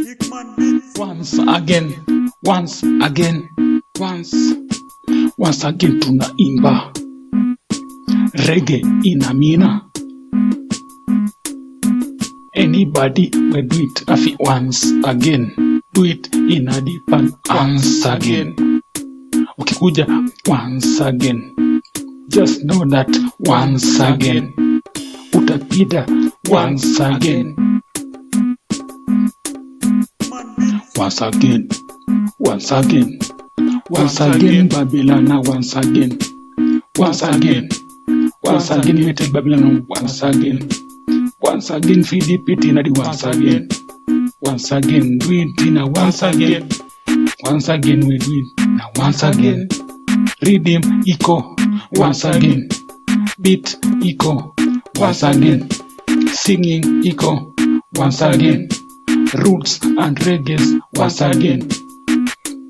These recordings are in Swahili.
Once again, once again, once again tunaimba reggae inamina. Anybody will do it afi once again, do it in a deeper once again. Ukikuja once again, just know that once again utapita once again. Once again, once again, once again, Babylon, once again, once again, once again, you take Babylon once again, feed the pit in the once again, do it in a once again, we do it now once again, rhythm echo, once again, beat echo, once again, singing echo, once again, roots and reggae once again.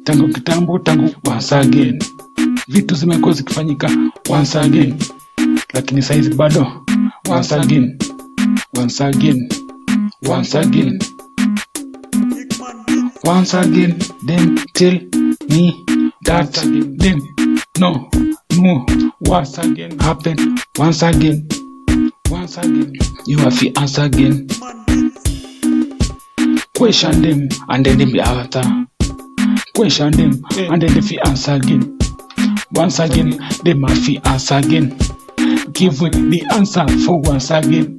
Tangu kitambo once again. Vitu zimekuwa zikifanyika once again. Lakini saizi bado once again. Once again. Once again. Once again. Then tell me that them no once again happen once again. Once again. You have to answer again. Question them and then they be after. Question them and then they answer again. Once again, they must answer again. Give me the answer for once again.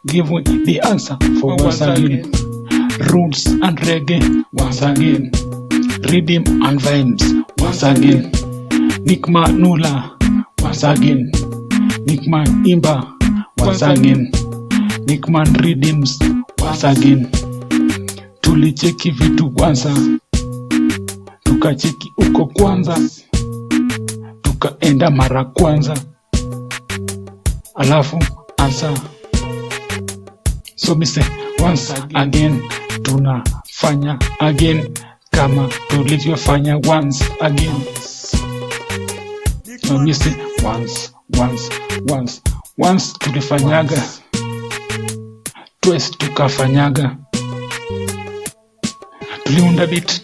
Give me the answer for once again. Roots and reggae once again. Rhythm and vibes once again. NIKMAN Nula once again. NIKMAN Imba once again. NIKMAN Rhythms once again. Tulicheki vitu kwanza, tukacheki uko kwanza, tukaenda mara kwanza, alafu answer. So me say once again, tunafanya again kama tulivyofanya once again. So me say once tulifanyaga, twice tukafanyaga. Tuliunda beat,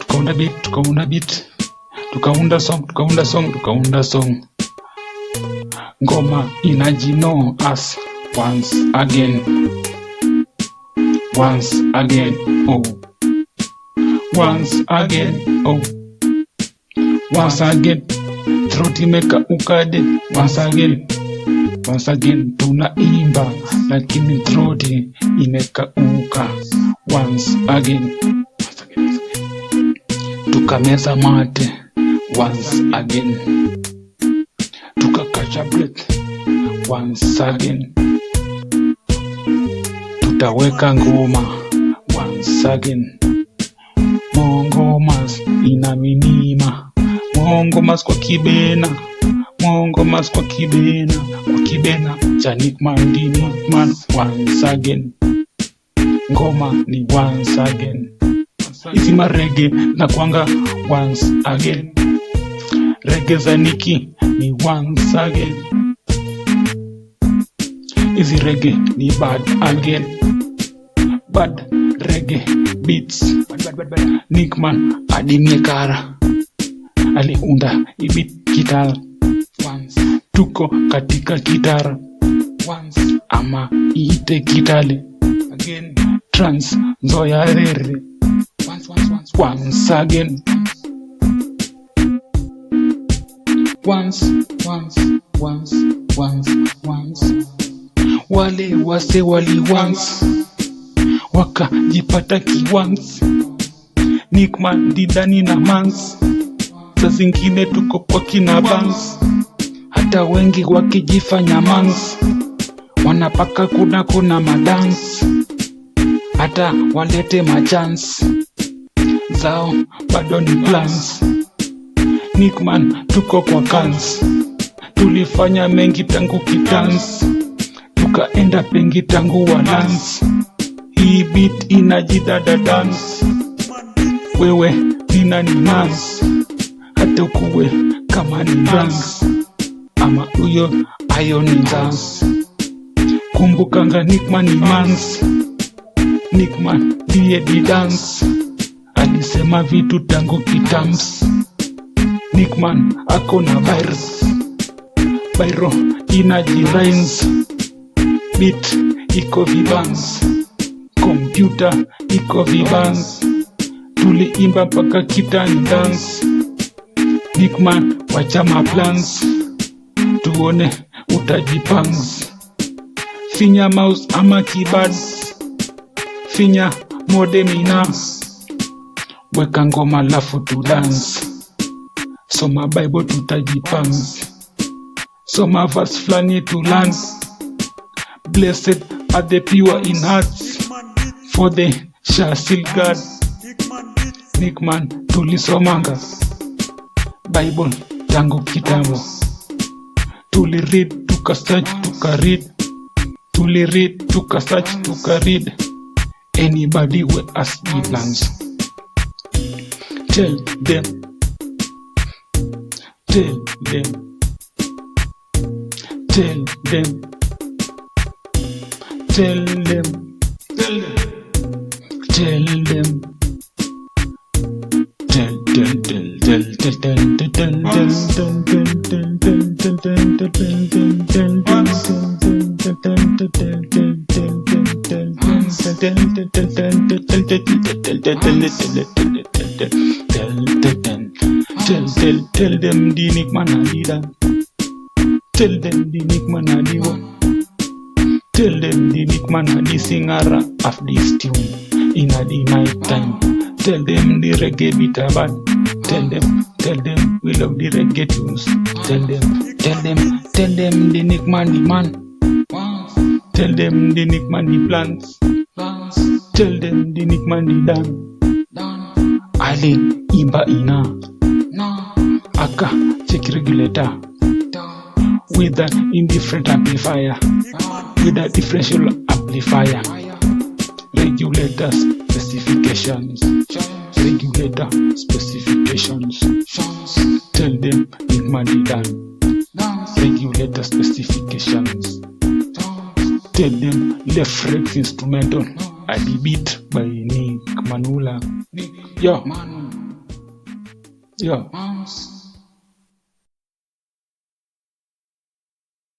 tukaunda song. Ngoma inajino us once again, oh. Once again, throat imeka ukade, once again, tunaimba, lakini throat imeka uka, once again. Tukameza mate once again, tukakacha breath once again, tutaweka ngoma once again. Mongomas inaminima, mongomas kwa kibena cha NIKMAN di NIKMAN once again. Ngoma ni once again. Isima reggae na kwanga once again. Reggae za Niki ni once again. Izi reggae ni bad again. Bad reggae beats. NIKMAN adimekara aliunda ibit kitara. Tuko katika kitara ama iite kitale again. Trans Nzoya Rere once again. Once. Wale wase wali once wakajipata once. NIKMAN didani na mans, sa zingine tuko kwa kina bans. Hata wengi wakijifanya mans, wanapaka kuna madance. Hata walete machance zao bado ni plans. NIKMAN tuko kwa kans, tulifanya mengi tangu kitans, tukaenda pengi tangu wa dance. Hii beat inajidada dance, wewe nina ni mans, hata ukuwe kama ni dance ama uyo ayo ni dance. Kumbukanga NIKMAN ni mans, NIKMAN ndiye di dance, alisema vitu tangu kitams. NIKMAN ako na virus, bairo inaji rhymes, beat iko vibans, computer iko vibans, tuliimba mpaka kitani dance. NIKMAN wacha maplans, tuone utajipangs. Finya mouse ama keyboard, finya modemina, weka ngoma lafu tu dance. Soma Bible tutajipangs, soma verse flani to learn. Blessed are the pure in hearts, for they shall see God. NIKMAN tulisomanga Bible tangu kitambo, tuliread tukasearch tukaread, tuliread tukasearch tukaread. Anybody will ask the plans, tell them, tell them, tell them, tell them, tell them, tell them the NIKMAN adida, tell them the NIKMAN adiwa, tell them the NIKMAN adi singer of this tune in the night time. Tell them the reggae beat are bad. Tell them we love the reggae tunes. Tell them the NIKMAN the man. Tell them the NIKMAN the plans. Tell them the NIKMAN the dan. Alin imba ina. Aka check regulator with an indifferent amplifier, with a differential amplifier. Regulator specifications, regulator specifications. Tell them NIKMAN the dan. Regulator specifications. Tell them left rex instrumental, adi beat by NIKMAN. Yo.